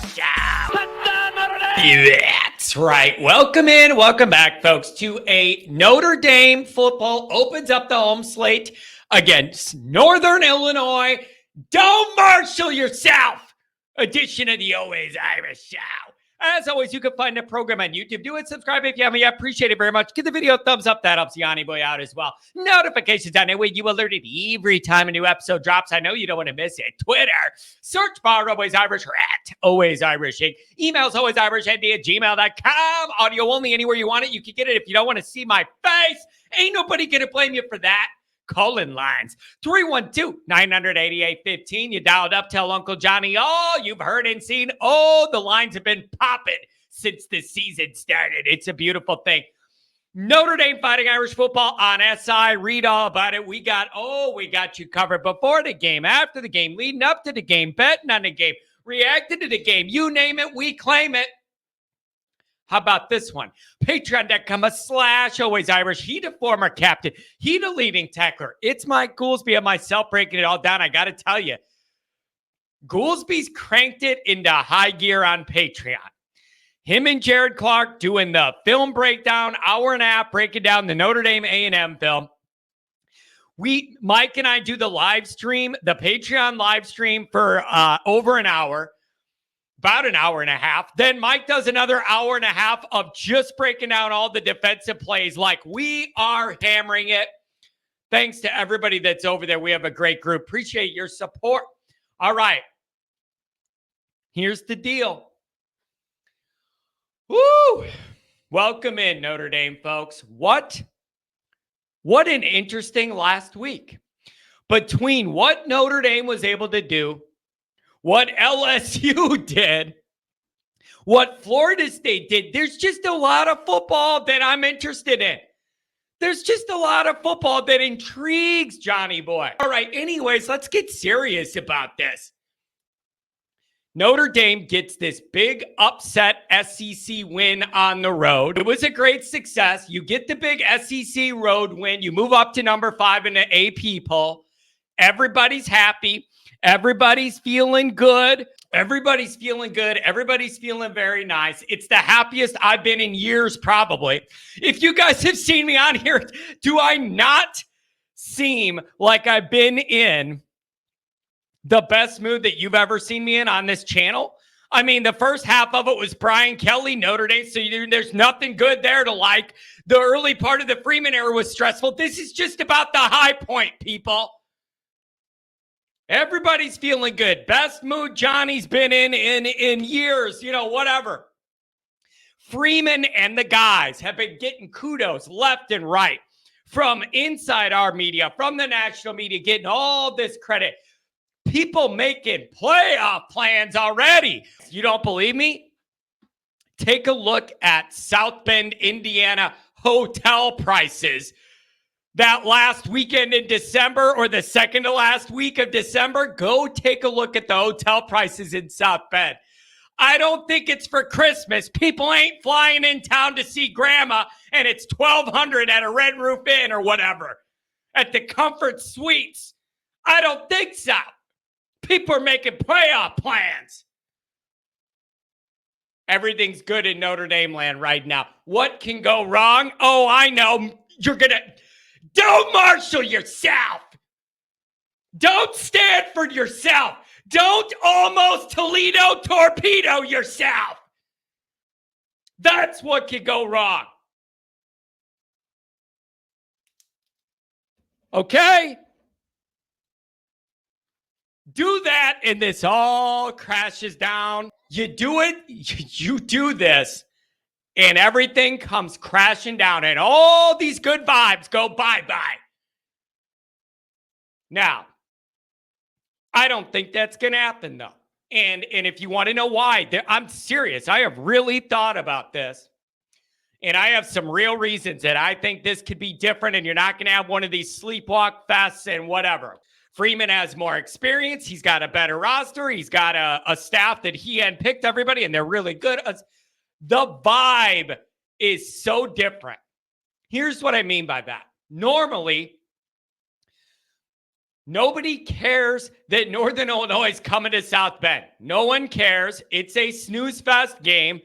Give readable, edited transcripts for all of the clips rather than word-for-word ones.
Show. That's right. Welcome in. Welcome back, folks, to a Notre Dame football opens up the home slate against Northern Illinois. Don't marshal yourself edition of the Always Irish Show. As always, you can find the program on YouTube. Do it. Subscribe if you haven't yet. Appreciate it very much. Give the video a thumbs up. That helps Yanni Boy out as well. Notifications on that way. You alerted every time a new episode drops. I know you don't want to miss it. Twitter. Search bar Always Irish or at Always Irish Inc. Emails alwaysirishnd@gmail.com. Audio only anywhere you want it. You can get it if you don't want to see my face. Ain't nobody going to blame you for that. Call-in lines 312-988-15. You dialed up, tell Uncle Johnny all you've heard and seen. Oh, the lines have been popping since the season started. It's a beautiful thing. Notre Dame Fighting Irish football on SI. Read all about it. We got you covered before the game, after the game, leading up to the game, betting on the game, reacting to the game. You name it, we claim it. How about this one? Patreon.com/Always Irish. He the former captain. He the leading tackler. It's Mike Goolsby and myself breaking it all down. I got to tell you, Goolsby's cranked it into high gear on Patreon. Him and Jared Clark doing the film breakdown, hour and a half, breaking down the Notre Dame A&M film. Mike and I do the live stream, the Patreon live stream for over an hour. About an hour and a half. Then Mike does another hour and a half of just breaking down all the defensive plays like we are hammering it. Thanks to everybody that's over there. We have a great group. Appreciate your support. All right. Here's the deal. Woo! Welcome in, Notre Dame folks. What an interesting last week. Between what Notre Dame was able to do, what LSU did, what Florida State did, there's just a lot of football that I'm interested in. There's just a lot of football that intrigues Johnny Boy. All right, anyways, let's get serious about this. Notre Dame gets this big upset SEC win on the road. It was a great success. You get the big SEC road win. You move up to number 5 in the AP poll. Everybody's happy. Everybody's feeling good. Everybody's feeling good. Everybody's feeling very nice. It's the happiest I've been in years, probably. If you guys have seen me on here, do I not seem like I've been in the best mood that you've ever seen me in on this channel? I mean, the first half of it was Brian Kelly, Notre Dame, so there's nothing good there to like. The early part of the Freeman era was stressful. This is just about the high point, people. Everybody's feeling good. Best mood Johnny's been in years, whatever. Freeman and the guys have been getting kudos left and right from inside our media, from the national media, getting all this credit. People making playoff plans already. You don't believe me? Take a look at South Bend, Indiana hotel prices. That last weekend in December or the second to last week of December, go take a look at the hotel prices in South Bend. I don't think it's for Christmas. People ain't flying in town to see grandma and it's $1,200 at a Red Roof Inn or whatever at the Comfort Suites. I don't think so. People are making playoff plans. Everything's good in Notre Dame land right now. What can go wrong? Oh, I know. Don't marshal yourself. Don't stand for yourself. Don't almost Toledo torpedo yourself. That's what can go wrong. Okay? Do that and this all crashes down. You do it, you do this. And everything comes crashing down and all these good vibes go bye-bye. Now, I don't think that's going to happen, though. And if you want to know why, I'm serious. I have really thought about this. And I have some real reasons that I think this could be different and you're not going to have one of these sleepwalk fests and whatever. Freeman has more experience. He's got a better roster. He's got a staff that he handpicked everybody, and they're really good. The vibe is so different. Here's what I mean by that. Normally, Nobody cares that Northern Illinois is coming to South Bend. No one cares. It's a snooze fest game.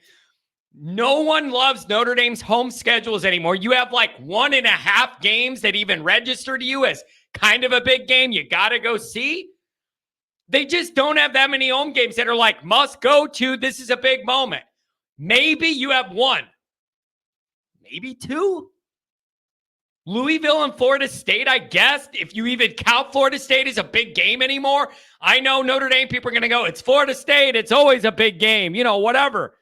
No one loves Notre Dame's home schedules anymore. You have like 1.5 games that even register to you as kind of a big game you got to go see. They just don't have that many home games that are like must go to. This is a big moment. Maybe you have one, maybe two. Louisville and Florida State, I guess, if you even count Florida State as a big game anymore. I know Notre Dame people are going to go, it's Florida State. It's always a big game, whatever.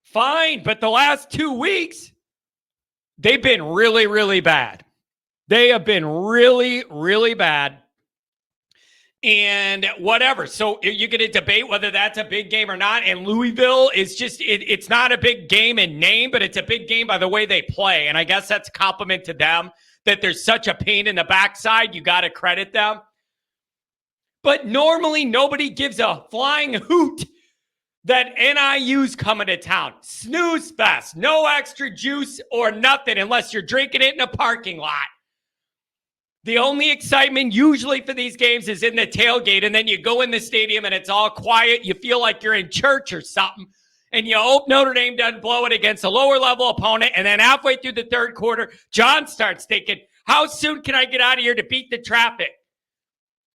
Fine, but the last 2 weeks, they've been really, really bad. They have been really, really bad. And whatever. So you're going to debate whether that's a big game or not. And Louisville is just, it's not a big game in name, but it's a big game by the way they play. And I guess that's a compliment to them that there's such a pain in the backside. You got to credit them. But normally nobody gives a flying hoot that NIU's coming to town. Snooze fest. No extra juice or nothing unless you're drinking it in a parking lot. The only excitement usually for these games is in the tailgate, and then you go in the stadium and it's all quiet. You feel like you're in church or something, and you hope Notre Dame doesn't blow it against a lower-level opponent, and then halfway through the third quarter, John starts thinking, how soon can I get out of here to beat the traffic?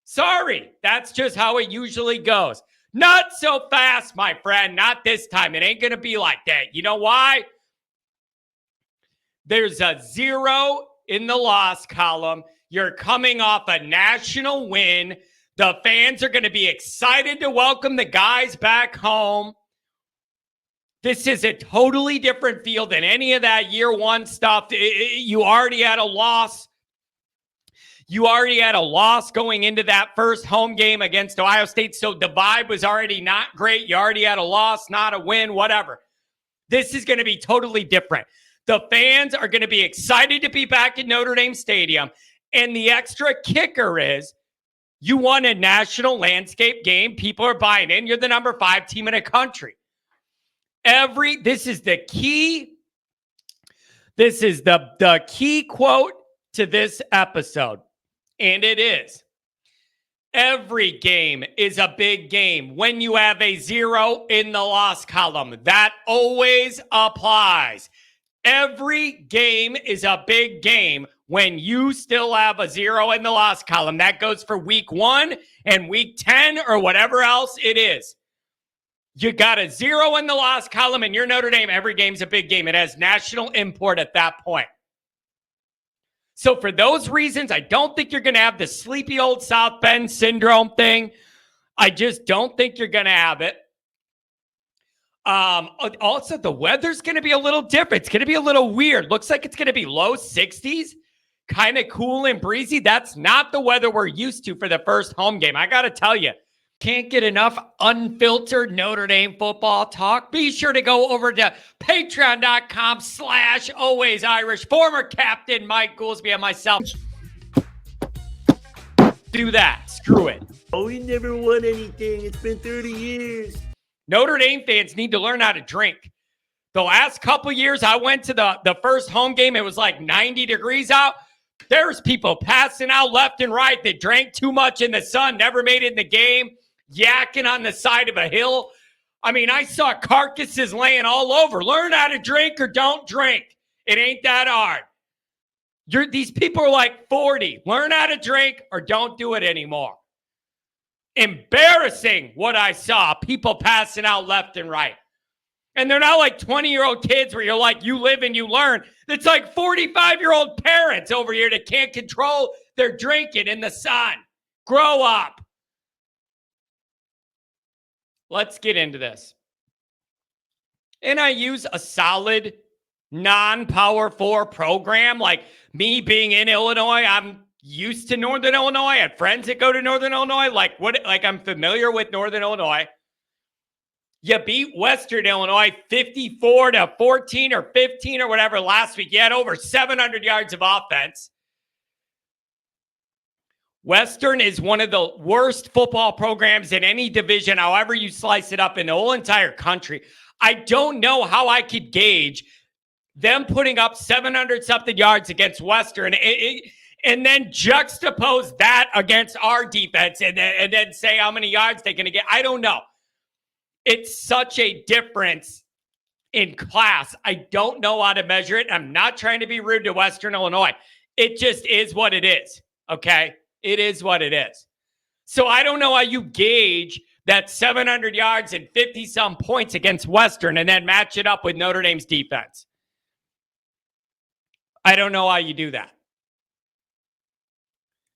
Sorry, that's just how it usually goes. Not so fast, my friend. Not this time. It ain't going to be like that. You know why? There's a 0 in the loss column. You're coming off a national win. The fans are going to be excited to welcome the guys back home. This is a totally different feel than any of that year one stuff. You already had a loss. You already had a loss going into that first home game against Ohio State, so the vibe was already not great. You already had a loss, not a win, whatever. This is going to be totally different. The fans are going to be excited to be back at Notre Dame Stadium. And the extra kicker is you won a national landscape game. People are buying in. You're the number 5 team in the country. This is the key. This is the key quote to this episode. And it is, every game is a big game when you have a 0 in the loss column. That always applies. Every game is a big game when you still have a 0 in the loss column. That goes for week 1 and week 10 or whatever else it is. You got a 0 in the loss column and you're Notre Dame. Every game's a big game. It has national import at that point. So for those reasons, I don't think you're going to have the sleepy old South Bend syndrome thing. I just don't think you're going to have it. Also, the weather's going to be a little different. It's going to be a little weird. Looks like it's going to be low 60s, kind of cool and breezy. That's not the weather we're used to for the first home game. I got to tell you, can't get enough unfiltered Notre Dame football talk. Be sure to go over to patreon.com/alwaysirish. Former captain Mike Goolsby and myself. Do that. Screw it. Oh, we never won anything. It's been 30 years. Notre Dame fans need to learn how to drink. The last couple years I went to the first home game, it was like 90 degrees out. There's people passing out left and right that drank too much in the sun, never made it in the game, yakking on the side of a hill. I mean, I saw carcasses laying all over. Learn how to drink or don't drink. It ain't that hard. These people are like 40. Learn how to drink or don't do it anymore. Embarrassing what I saw. People passing out left and right. And they're not like 20-year-old kids where you're like, you live and you learn. It's like 45-year-old parents over here that can't control their drinking in the sun. Grow up. Let's get into this. NIU's a solid non-Power 4 program. Like me being in Illinois, I'm used to Northern Illinois. I had friends that go to Northern Illinois. Like I'm familiar with Northern Illinois. You beat Western Illinois 54-14 or 15 or whatever last week. You had over 700 yards of offense. Western is one of the worst football programs in any division, however you slice it up in the whole entire country. I don't know how I could gauge them putting up 700-something yards against Western. and then juxtapose that against our defense and then say how many yards they're going to get. I don't know. It's such a difference in class. I don't know how to measure it. I'm not trying to be rude to Western Illinois. It just is what it is. Okay? It is what it is. So I don't know how you gauge that 700 yards and 50-some points against Western and then match it up with Notre Dame's defense. I don't know how you do that.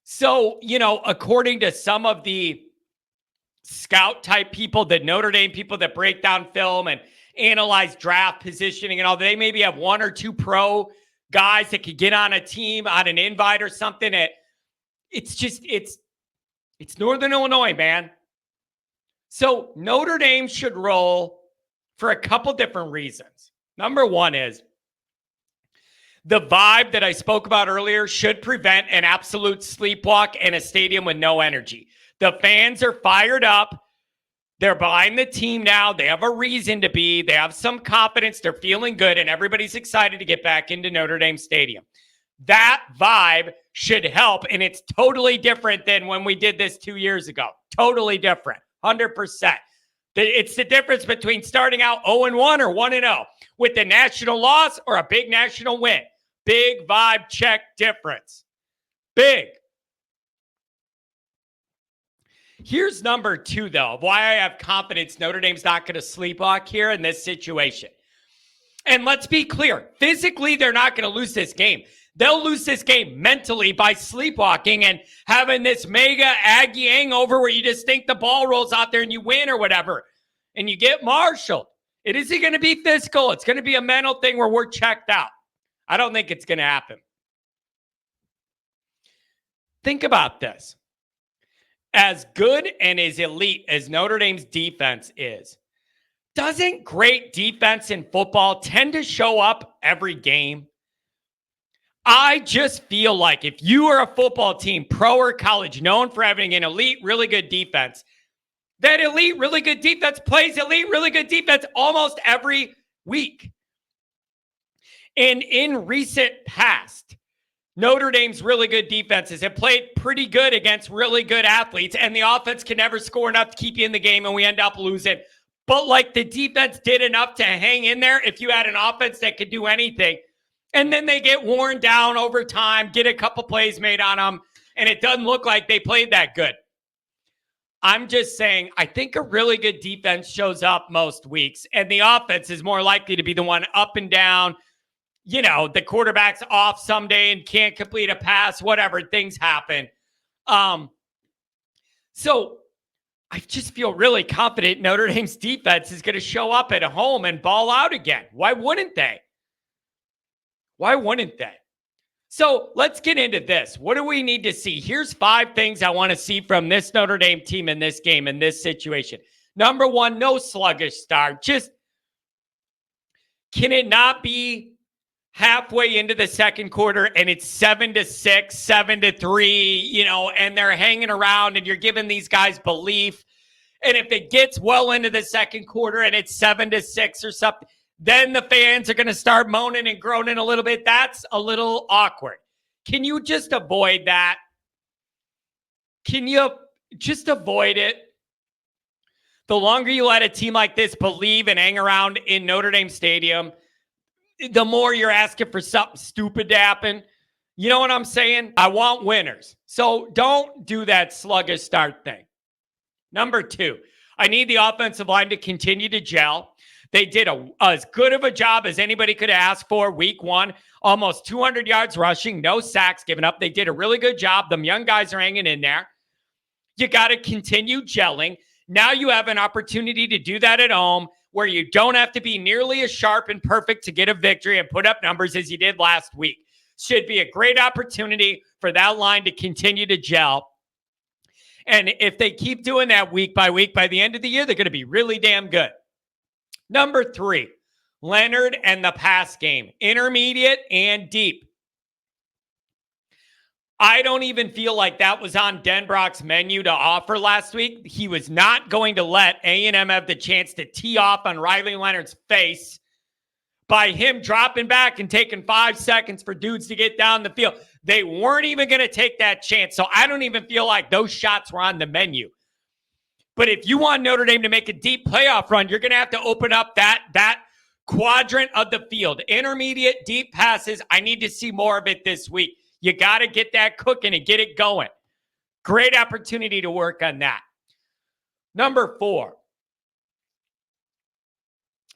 So, according to some of the scout type people, the Notre Dame people that break down film and analyze draft positioning and all, they maybe have one or two pro guys that could get on a team on an invite or something. It's Northern Illinois, man. So Notre Dame should roll for a couple different reasons. Number one is the vibe that I spoke about earlier should prevent an absolute sleepwalk in a stadium with no energy. The fans are fired up. They're behind the team now. They have a reason to be. They have some confidence. They're feeling good, and everybody's excited to get back into Notre Dame Stadium. That vibe should help, and it's totally different than when we did this 2 years ago. Totally different, 100%. It's the difference between starting out 0-1 or 1-0 with the national loss or a big national win. Big vibe check difference. Big. Here's number two, though, of why I have confidence Notre Dame's not going to sleepwalk here in this situation. And let's be clear, physically, they're not going to lose this game. They'll lose this game mentally by sleepwalking and having this mega Aggie hangover where you just think the ball rolls out there and you win or whatever, and you get marshaled. It isn't going to be physical. It's going to be a mental thing where we're checked out. I don't think it's going to happen. Think about this. As good and as elite as Notre Dame's defense is, doesn't great defense in football tend to show up every game? I just feel like if you are a football team, pro or college, known for having an elite, really good defense, that elite, really good defense plays elite, really good defense almost every week. And in recent past, Notre Dame's really good defenses have played pretty good against really good athletes, and the offense can never score enough to keep you in the game, and we end up losing. But the defense did enough to hang in there if you had an offense that could do anything. And then they get worn down over time, get a couple plays made on them, and it doesn't look like they played that good. I'm just saying, I think a really good defense shows up most weeks, and the offense is more likely to be the one up and down. The quarterback's off someday and can't complete a pass, whatever, things happen. So I just feel really confident Notre Dame's defense is going to show up at home and ball out again. Why wouldn't they? Why wouldn't they? So let's get into this. What do we need to see? Here's 5 things I want to see from this Notre Dame team in this game, in this situation. Number one, no sluggish start. Just, can it not be halfway into the second quarter and it's 7-6, 7-3, and they're hanging around and you're giving these guys belief. And if it gets well into the second quarter and it's 7-6 or something, then the fans are going to start moaning and groaning a little bit. That's a little awkward. Can you just avoid that? Can you just avoid it? The longer you let a team like this believe and hang around in Notre Dame Stadium, the more you're asking for something stupid to happen. You know what I'm saying? I want winners. So don't do that sluggish start thing. Number 2, I need the offensive line to continue to gel. They did as good of a job as anybody could ask for week 1. Almost 200 yards rushing, no sacks given up. They did a really good job. Them young guys are hanging in there. You got to continue gelling. Now you have an opportunity to do that at home where you don't have to be nearly as sharp and perfect to get a victory and put up numbers as you did last week. Should be a great opportunity for that line to continue to gel. And if they keep doing that week by week, by the end of the year, they're going to be really damn good. Number 3, Leonard and the pass game, intermediate and deep. I don't even feel like that was on Denbrock's menu to offer last week. He was not going to let A&M have the chance to tee off on Riley Leonard's face by him dropping back and taking 5 seconds for dudes to get down the field. They weren't even going to take that chance. So I don't even feel like those shots were on the menu. But if you want Notre Dame to make a deep playoff run, you're going to have to open up that quadrant of the field. Intermediate, deep passes. I need to see more of it this week. You got to get that cooking and get it going. Great opportunity to work on that. Number 4.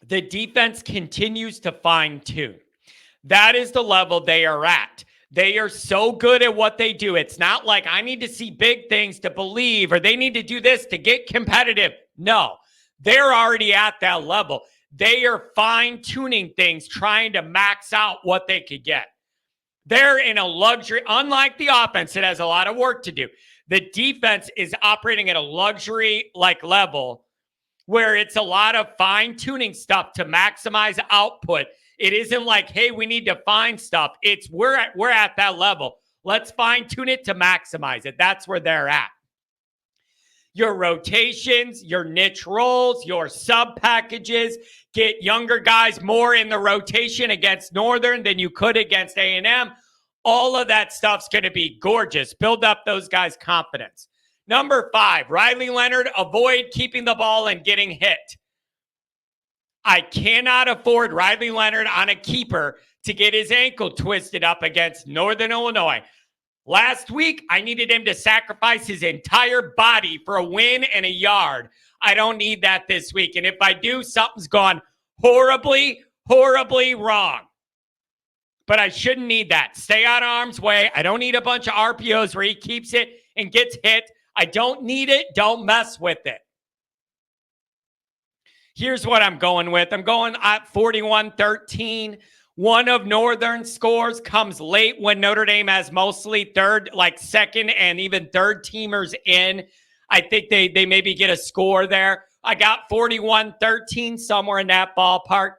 The defense continues to fine-tune. That is the level they are at. They are so good at what they do. It's not like I need to see big things to believe or they need to do this to get competitive. No, they're already at that level. They are fine-tuning things, trying to max out what they could get. They're in a luxury, unlike the offense, it has a lot of work to do. The defense is operating at a luxury-like level where it's a lot of fine-tuning stuff to maximize output. It isn't like, hey, we need to find stuff. It's we're at that level. Let's fine-tune it to maximize it. That's where they're at. Your rotations, your niche roles, your sub packages, get younger guys more in the rotation against Northern than you could against A&M. All of that stuff's going to be gorgeous. Build up those guys' confidence. Number 5, Riley Leonard, avoid keeping the ball and getting hit. I cannot afford Riley Leonard on a keeper to get his ankle twisted up against Northern Illinois. Last week, I needed him to sacrifice his entire body for a win and a yard. I don't need that this week. And if I do, something's gone horribly, horribly wrong. But I shouldn't need that. Stay out of harm's way. I don't need a bunch of RPOs where he keeps it and gets hit. I don't need it. Don't mess with it. Here's what I'm going with. I'm going at 41-13. One of Northern's scores comes late when Notre Dame has mostly second and even third teamers in. I think they maybe get a score there. I got 41-13, somewhere in that ballpark.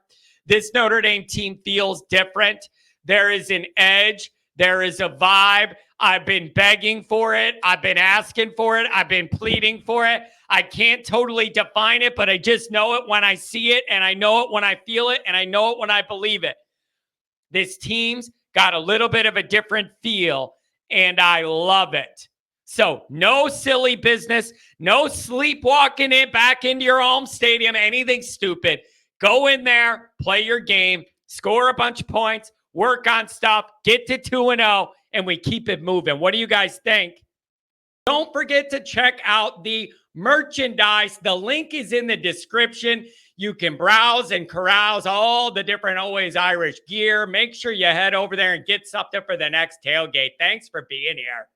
This Notre Dame team feels different. There is an edge. There is a vibe. I've been begging for it. I've been asking for it. I've been pleading for it. I can't totally define it, but I just know it when I see it, and I know it when I feel it, and I know it when I believe it. This team's got a little bit of a different feel, and I love it. So no silly business, no sleepwalking it back into your home stadium, anything stupid. Go in there, play your game, score a bunch of points, work on stuff, get to 2-0, and we keep it moving. What do you guys think? Don't forget to check out the merchandise. The link is in the description. You can browse and carouse all the different Always Irish gear. Make sure you head over there and get something for the next tailgate. Thanks for being here.